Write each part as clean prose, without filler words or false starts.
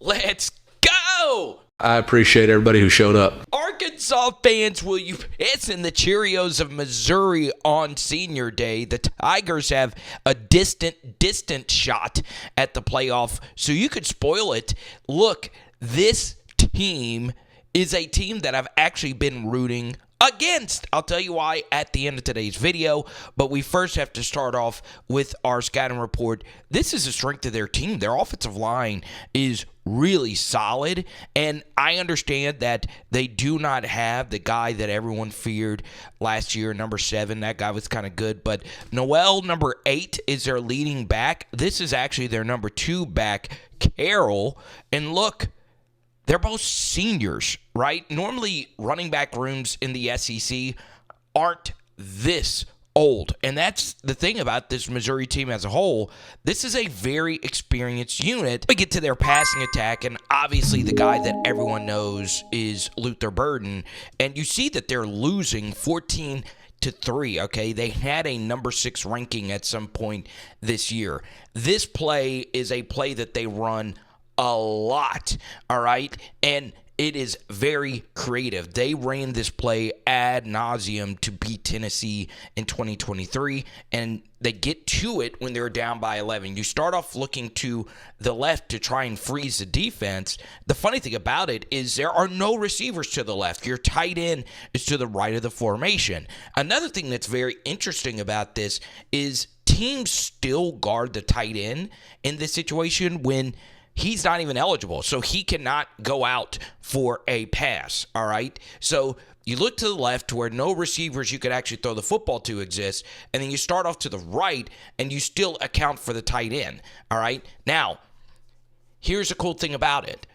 Let's go! I appreciate everybody who showed up. Arkansas fans, will you pissing the Cheerios of Missouri on Senior Day? The Tigers have a distant shot at the playoff, so you could spoil it. Look, this team is a team that I've actually been rooting against. I'll tell you why at the end of today's video, but we first have to start off with our scouting report. This is the strength of their team. Their offensive line is really solid, and I understand that they do not have the guy that everyone feared last year, number 7. That guy was kind of good, but Noel, number 8, is their leading back. This is actually their number 2 back, Carroll, and look, they're both seniors, right? Normally, running back rooms in the SEC aren't this old. And that's the thing about this Missouri team as a whole. This is a very experienced unit. We get to their passing attack, and obviously the guy that everyone knows is Luther Burden. And you see that they're losing 14-3, okay? They had a number 6 ranking at some point this year. This play is a play that they run a lot, all right? And it is very creative. They ran this play ad nauseum to beat Tennessee in 2023, and they get to it when they're down by 11. You start off looking to the left to try and freeze the defense. The funny thing about it is there are no receivers to the left. Your tight end is to the right of the formation. Another thing that's very interesting about this is teams still guard the tight end in this situation when he's not even eligible, so he cannot go out for a pass, all right? So you look to the left where no receivers you could actually throw the football to exist, and then you start off to the right, and you still account for the tight end, all right? Now, here's the cool thing about it.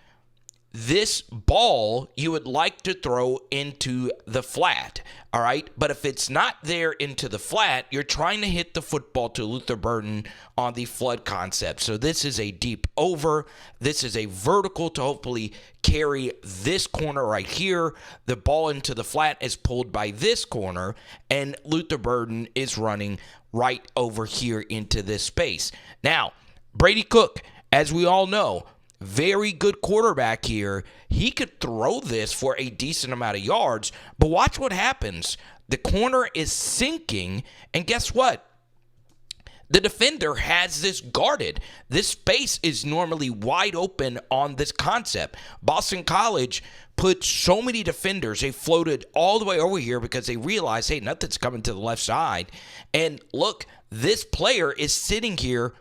This ball you would like to throw into the flat, all right? But if it's not there into the flat, you're trying to hit the football to Luther Burden on the flood concept. So this is a deep over. This is a vertical to hopefully carry this corner right here. The ball into the flat is pulled by this corner, and Luther Burden is running right over here into this space. Now, Brady Cook, as we all know, very good quarterback here. He could throw this for a decent amount of yards, but watch what happens. The corner is sinking, and guess what? The defender has this guarded. This space is normally wide open on this concept. Boston College put so many defenders, they floated all the way over here because they realized, hey, nothing's coming to the left side. And look, this player is sitting here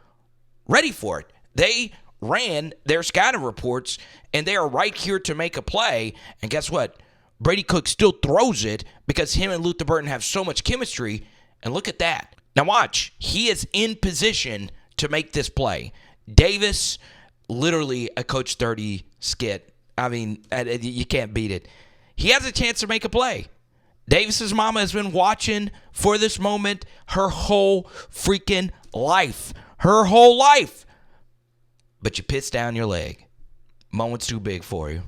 ready for it. They ran their scouting reports, and they are right here to make a play. And guess what? Brady Cook still throws it because him and Luther Burden have so much chemistry. And look at that. Now watch. He is in position to make this play. Davis, literally a Coach 30 skit. I mean, you can't beat it. He has a chance to make a play. Davis's mama has been watching for this moment her whole freaking life. Her whole life. But you piss down your leg. Moment's too big for you.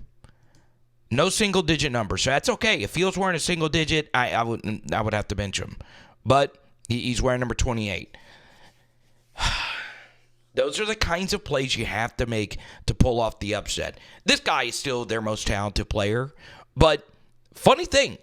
No single-digit number, so that's okay. If he was wearing a single digit, I would have to bench him. But he's wearing number 28. Those are the kinds of plays you have to make to pull off the upset. This guy is still their most talented player. But funny thing,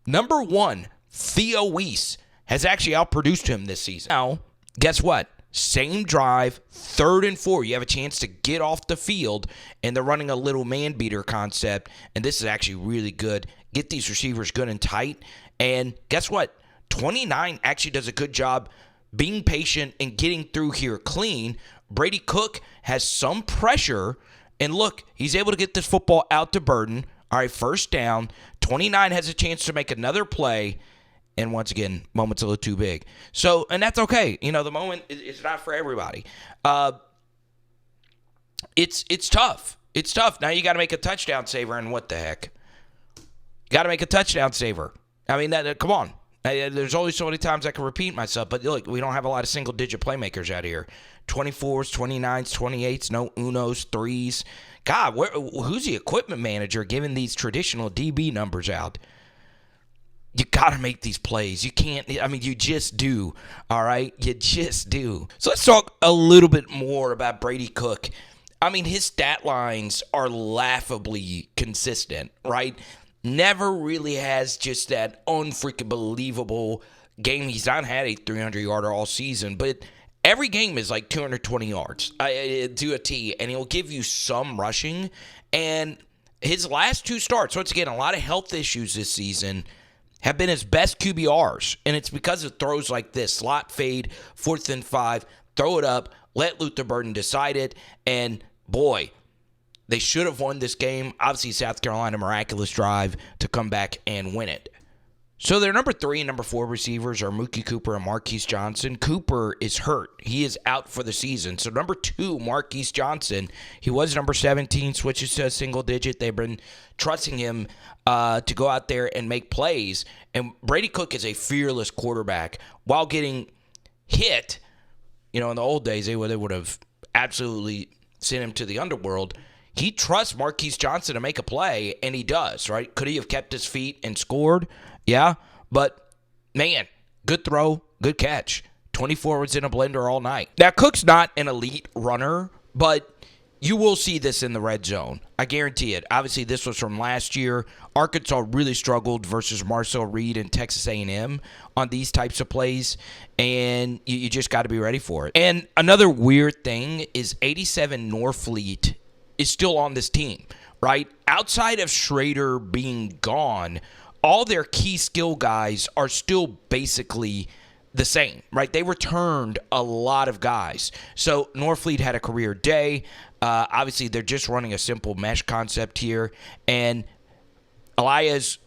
number 1, Theo Weiss, has actually outproduced him this season. Now, guess what? Same drive, 3rd and 4. You have a chance to get off the field, and they're running a little man-beater concept, and this is actually really good. Get these receivers good and tight, and guess what? 29 actually does a good job being patient and getting through here clean. Brady Cook has some pressure, and look, he's able to get this football out to Burden. All right, 1st down. 29 has a chance to make another play. And once again, moment's a little too big. So, and that's okay. You know, the moment is not for everybody. It's tough. It's tough. Now you got to make a touchdown saver, and what the heck? Got to make a touchdown saver. I mean, come on. There's only so many times I can repeat myself, but look, we don't have a lot of single-digit playmakers out here. 24s, 29s, 28s, no unos, 3s. God, who's the equipment manager giving these traditional DB numbers out? You got to make these plays. You can't, I mean, you just do, all right? You just do. So let's talk a little bit more about Brady Cook. I mean, his stat lines are laughably consistent, right? Never really has just that unfreaking believable game. He's not had a 300-yarder all season, but every game is like 220 yards to a T, and he'll give you some rushing. And his last two starts, once again, a lot of health issues this season, have been his best QBRs, and it's because of throws like this. Slot fade, 4th and 5, throw it up, let Luther Burden decide it, and boy, they should have won this game. Obviously, South Carolina, miraculous drive to come back and win it. So their number 3 and number 4 receivers are Mookie Cooper and Marquise Johnson. Cooper is hurt. He is out for the season. So number 2, Marquise Johnson, he was number 17, switches to a single digit. They've been trusting him to go out there and make plays. And Brady Cook is a fearless quarterback. While getting hit, in the old days, they would have absolutely sent him to the underworld. He trusts Marquise Johnson to make a play, and he does, right? Could he have kept his feet and scored? Yeah, but, man, good throw, good catch. 24 was in a blender all night. Now, Cook's not an elite runner, but you will see this in the red zone. I guarantee it. Obviously, this was from last year. Arkansas really struggled versus Marcel Reed and Texas A&M on these types of plays, and you just got to be ready for it. And another weird thing is 87 Norfleet is still on this team, right? Outside of Schrader being gone, all their key skill guys are still basically the same, right? They returned a lot of guys. So Norfleet had a career day. Obviously, they're just running a simple mesh concept here. And Eliah's,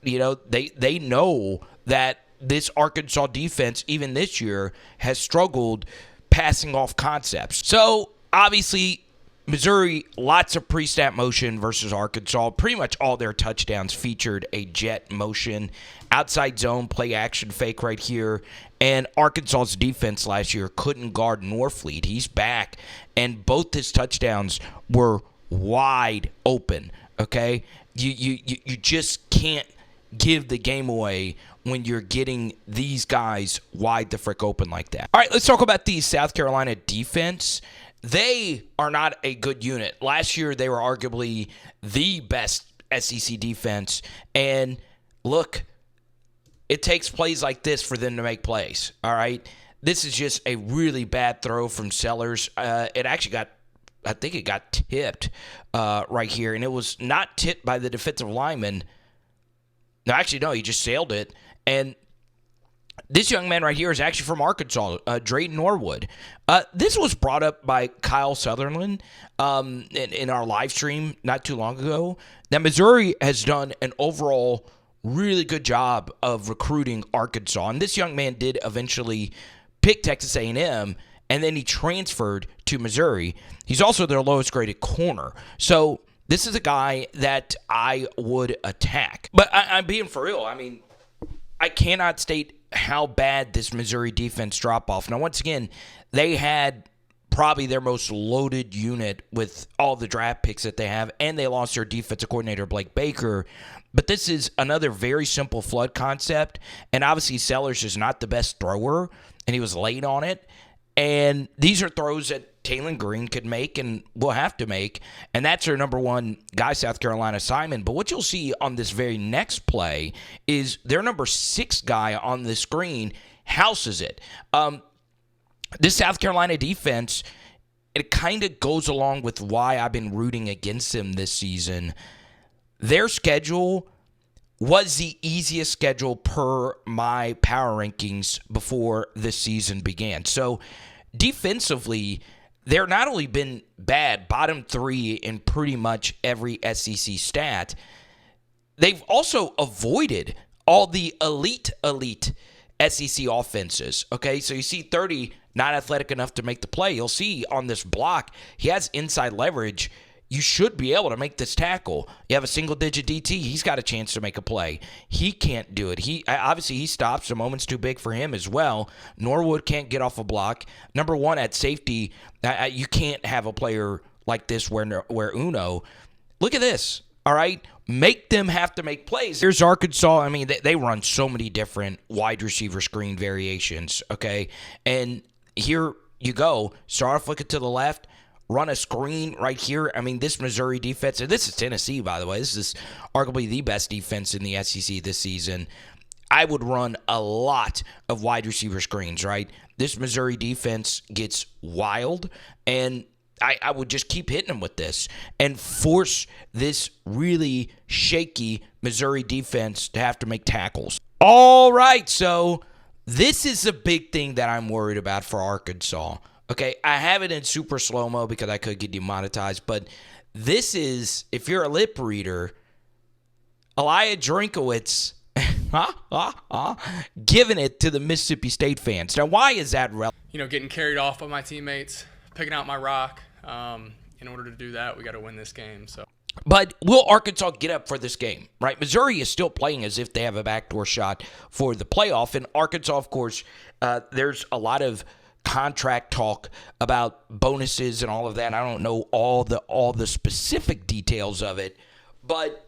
they know that this Arkansas defense, even this year, has struggled passing off concepts. So, obviously, Missouri, lots of pre-snap motion versus Arkansas. Pretty much all their touchdowns featured a jet motion. Outside zone, play action fake right here. And Arkansas's defense last year couldn't guard Norfleet. He's back. And both his touchdowns were wide open, okay? You just can't give the game away when you're getting these guys wide the frick open like that. All right, let's talk about the South Carolina defense. They are not a good unit. Last year, they were arguably the best SEC defense. And look, it takes plays like this for them to make plays, all right? This is just a really bad throw from Sellers. It actually I think it got tipped right here. And it was not tipped by the defensive lineman. No, actually, no, he just sailed it. And this young man right here is actually from Arkansas, Drayton Norwood. This was brought up by Kyle Sutherland in our live stream not too long ago. Now, Missouri has done an overall really good job of recruiting Arkansas. And this young man did eventually pick Texas A&M, and then he transferred to Missouri. He's also their lowest graded corner. So this is a guy that I would attack. But I'm being for real. I mean, I cannot state how bad this Missouri defense drop off. Now, once again, they had probably their most loaded unit with all the draft picks that they have, and they lost their defensive coordinator, Blake Baker. But this is another very simple flood concept, and obviously Sellers is not the best thrower, and he was late on it. And these are throws that Taylen Green could make and will have to make, and that's their number one guy, South Carolina, Simon. But what you'll see on this very next play is their number 6 guy on the screen houses it. This South Carolina defense, it kind of goes along with why I've been rooting against them this season. Their schedule was the easiest schedule per my power rankings before this season began. So defensively, they're not only been bad, bottom 3 in pretty much every SEC stat, they've also avoided all the elite SEC offenses. Okay, so you see 30 not athletic enough to make the play. You'll see on this block, he has inside leverage. You should be able to make this tackle. You have a single-digit DT. He's got a chance to make a play. He can't do it. He stops. The moment's too big for him as well. Norwood can't get off a block. Number 1 at safety, you can't have a player like this where Uno. Look at this, all right? Make them have to make plays. Here's Arkansas. I mean, they run so many different wide receiver screen variations, okay? And here you go. Start off looking to the left. run a screen right here. I mean, this Missouri defense, and this is Tennessee, by the way. This is arguably the best defense in the SEC this season. I would run a lot of wide receiver screens, right? This Missouri defense gets wild, and I would just keep hitting them with this and force this really shaky Missouri defense to have to make tackles. All right, so this is a big thing that I'm worried about for Arkansas. Okay, I have it in super slow-mo because I could get demonetized, but this is, if you're a lip reader, Eli Drinkwitz giving it to the Mississippi State fans. Now, why is that relevant? Getting carried off by my teammates, picking out my rock. In order to do that, we got to win this game. But will Arkansas get up for this game, right? Missouri is still playing as if they have a backdoor shot for the playoff. And Arkansas, of course, there's a lot of contract talk about bonuses and all of that. I don't know all the specific details of it, but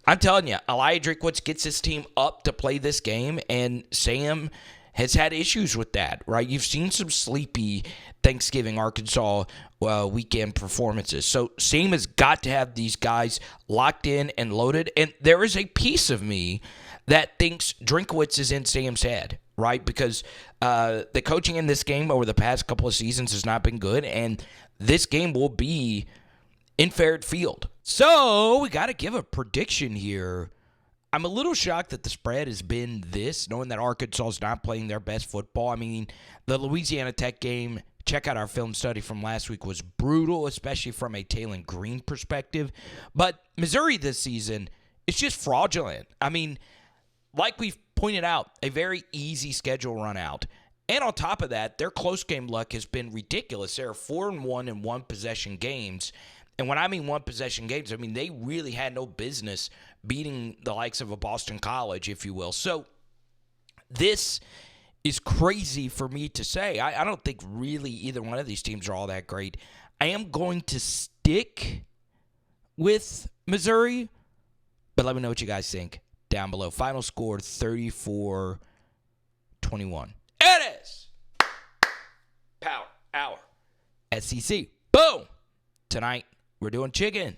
I'm telling you, Eli Drinkwitz gets his team up to play this game, and Sam has had issues with that, right? You've seen some sleepy Thanksgiving Arkansas weekend performances. So Sam has got to have these guys locked in and loaded, and there is a piece of me that thinks Drinkwitz is in Sam's head, right? Because the coaching in this game over the past couple of seasons has not been good, and this game will be in Fairfield Field. So we got to give a prediction here. I'm a little shocked that the spread has been this, knowing that Arkansas is not playing their best football. I mean, the Louisiana Tech game, check out our film study from last week, was brutal, especially from a Taylen Green perspective. But Missouri this season is just fraudulent. I mean, like we've pointed out, a very easy schedule run out. And on top of that, their close game luck has been ridiculous. They're 4-1 in one-possession games. And when I mean one-possession games, I mean they really had no business beating the likes of a Boston College, if you will. So this is crazy for me to say. I don't think really either one of these teams are all that great. I am going to stick with Missouri, but let me know what you guys think down below. Final score, 34-21. It is Power Hour SEC. Boom! Tonight, we're doing chicken.